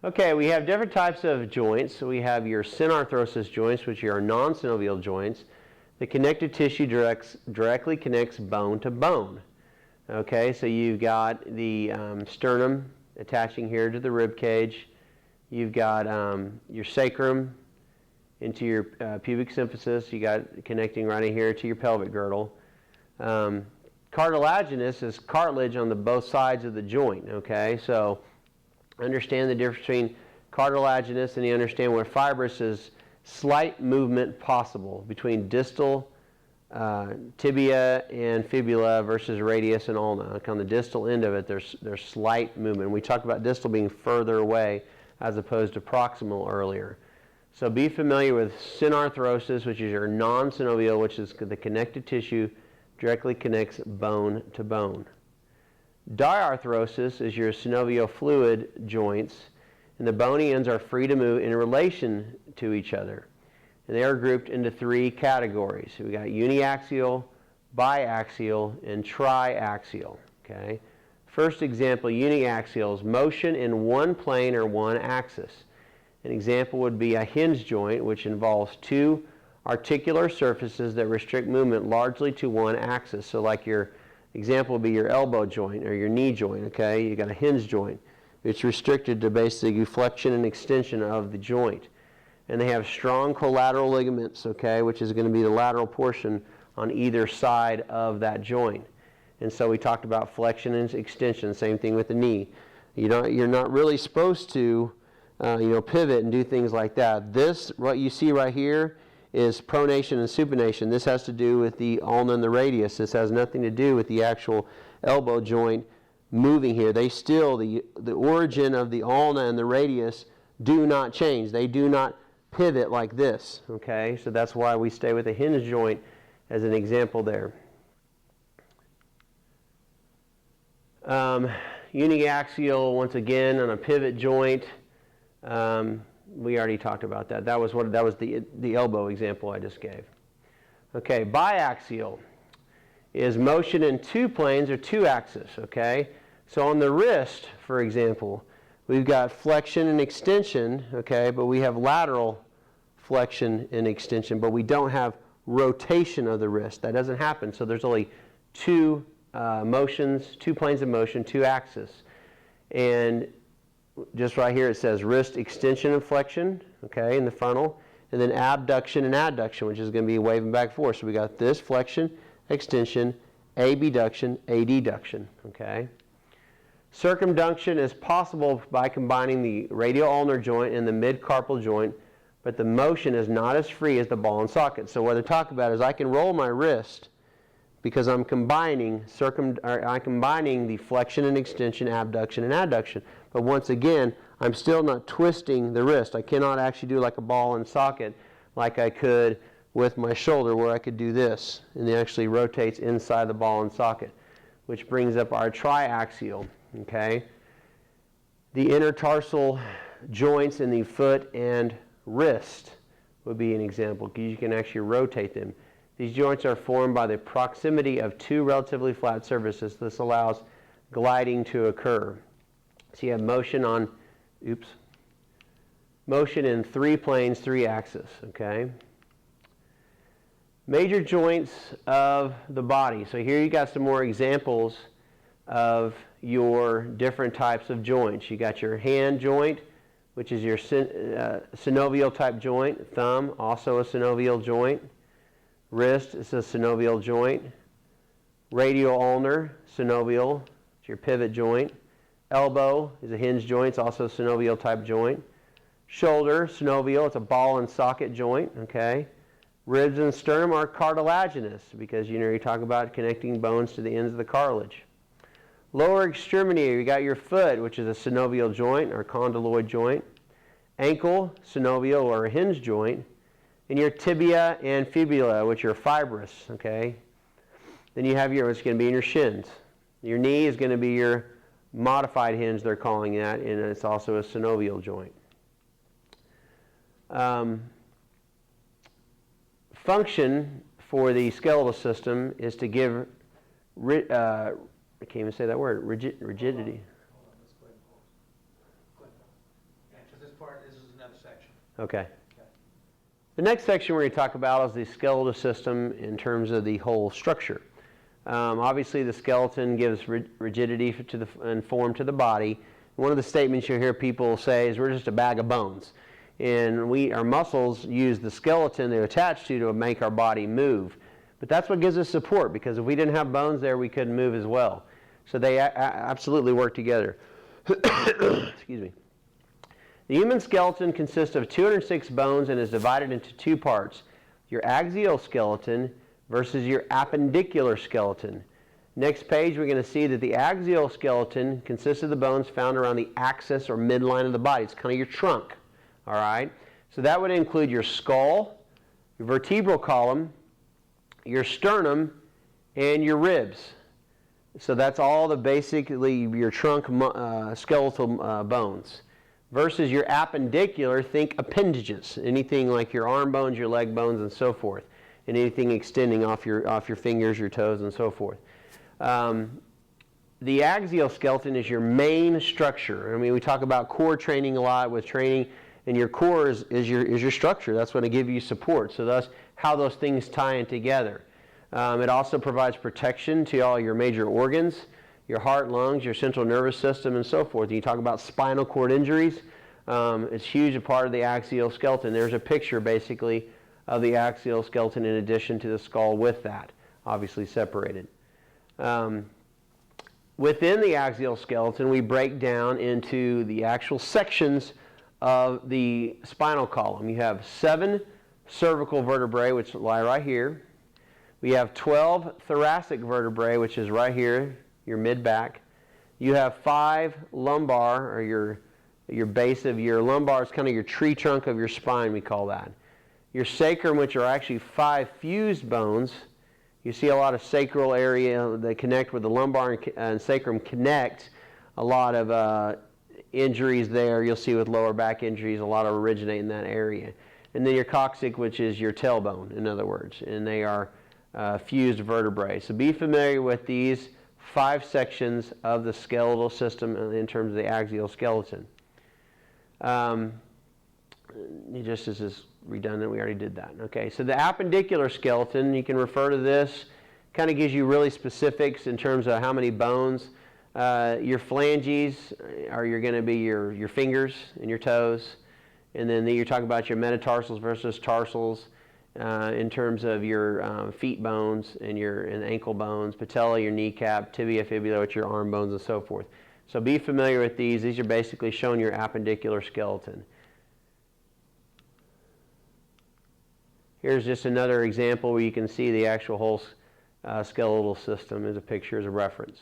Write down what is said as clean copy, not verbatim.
Okay, we have different types of joints. So we have your synarthrosis joints, which are non-synovial joints. The connective tissue directly connects bone to bone. Okay, so you've got the sternum attaching here to the rib cage. You've got your sacrum into your pubic symphysis. You got connecting right in here to your pelvic girdle. Cartilaginous is cartilage on both sides of the joint. Okay, so understand the difference between cartilaginous and you understand where fibrous is slight movement possible between distal tibia and fibula versus radius and ulna. Like on the distal end of it, there's slight movement. We talked about distal being further away as opposed to proximal earlier. So be familiar with synarthrosis, which is your non-synovial, which is the connective tissue directly connects bone to bone. Diarthrosis is your synovial fluid joints, and the bony ends are free to move in relation to each other. And they are grouped into three categories. So we got uniaxial, biaxial, and triaxial. Okay? First example, uniaxial is motion in one plane or one axis. An example would be a hinge joint, which involves two articular surfaces that restrict movement largely to one axis. So like your example would be your elbow joint or your knee joint. Okay? You got a hinge joint. It's restricted to basically flexion and extension of the joint. And they have strong collateral ligaments, okay, which is going to be the lateral portion on either side of that joint. And so we talked about flexion and extension, same thing with the knee. You're not really supposed to pivot and do things like that. This, what you see right here, is pronation and supination. This has to do with the ulna and the radius. This has nothing to do with the actual elbow joint moving here. They still, the origin of the ulna and the radius do not change. They do not pivot like this, okay? So that's why we stay with a hinge joint as an example there. Uniaxial, once again, on a pivot joint. We already talked about that. That was the elbow example I just gave. Okay, biaxial is motion in two planes or two axes, okay? So on the wrist, for example, we've got flexion and extension, okay, but we have lateral flexion and extension, but we don't have rotation of the wrist. That doesn't happen. So there's only two motions, two planes of motion, two axes. And just right here it says wrist extension and flexion, okay, in the frontal, and then abduction and adduction, which is going to be waving back and forth. So we got this flexion, extension, abduction, adduction, okay. Circumduction is possible by combining the radial ulnar joint and the mid-carpal joint, but the motion is not as free as the ball and socket. So what they're talking about is I can roll my wrist because I'm combining the flexion and extension, abduction and adduction. But once again, I'm still not twisting the wrist. I cannot actually do like a ball and socket like I could with my shoulder, where I could do this, and it actually rotates inside the ball and socket, which brings up our triaxial. Okay, the intertarsal joints in the foot and wrist would be an example, because you can actually rotate them. These joints are formed by the proximity of two relatively flat surfaces. This allows gliding to occur. So you have motion motion in three planes, three axes. Okay. Major joints of the body. So here you got some more examples of your different types of joints. You got your hand joint, which is your synovial type joint. Thumb, also a synovial joint. Wrist is a synovial joint. Radial ulnar, synovial, it's your pivot joint. Elbow is a hinge joint, it's also a synovial type joint. Shoulder, synovial, it's a ball and socket joint, okay. Ribs and sternum are cartilaginous because you talk about connecting bones to the ends of the cartilage. Lower extremity, you got your foot, which is a synovial joint or condyloid joint. Ankle, synovial or a hinge joint. And your tibia and fibula, which are fibrous, okay? Then you have what's going to be in your shins. Your knee is going to be your modified hinge, they're calling that, and it's also a synovial joint. Function for the skeletal system is to give, I can't even say that word, rigidity. Okay. The next section we're going to talk about is the skeletal system in terms of the whole structure. Obviously, the skeleton gives rigidity and form to the body. One of the statements you'll hear people say is we're just a bag of bones. And our muscles use the skeleton they're attached to make our body move. But that's what gives us support, because if we didn't have bones there, we couldn't move as well. So they absolutely work together. Excuse me. The human skeleton consists of 206 bones and is divided into two parts: your axial skeleton versus your appendicular skeleton. Next page, we're going to see that the axial skeleton consists of the bones found around the axis or midline of the body. It's kind of your trunk. All right? So that would include your skull, your vertebral column, your sternum, and your ribs. So that's all the basically your trunk skeletal bones. Versus your appendicular, think appendages, anything like your arm bones, your leg bones, and so forth, and anything extending off your fingers, your toes, and so forth. The axial skeleton is your main structure. I mean, we talk about core training a lot with training, and your core is your structure. That's going to give you support. So that's how those things tie in together. It also provides protection to all your major organs, your heart, lungs, your central nervous system, and so forth. And you talk about spinal cord injuries. It's huge a part of the axial skeleton. There's a picture basically of the axial skeleton in addition to the skull with that, obviously separated. Within the axial skeleton, we break down into the actual sections of the spinal column. You have 7 cervical vertebrae, which lie right here. We have 12 thoracic vertebrae, which is right here, your mid-back. You have 5 lumbar, or your base of your lumbar is kind of your tree trunk of your spine, we call that. Your sacrum, which are actually 5 fused bones. You see a lot of sacral area that connect with the lumbar and sacrum connect. A lot of injuries there you'll see with lower back injuries, a lot of originate in that area. And then your coccyx, which is your tailbone, in other words, and they are fused vertebrae. So be familiar with these 5 sections of the skeletal system in terms of the axial skeleton. Just as is redundant, we already did that. Okay, so the appendicular skeleton, you can refer to this, kind of gives you really specifics in terms of how many bones. Your phalanges are going to be your fingers and your toes, and then you're talking about your metatarsals versus tarsals in terms of your feet bones and ankle bones, patella, your kneecap, tibia, fibula, which are your arm bones, and so forth. So be familiar with these. These are basically showing your appendicular skeleton. Here's just another example where you can see the actual whole skeletal system as a picture, as a reference.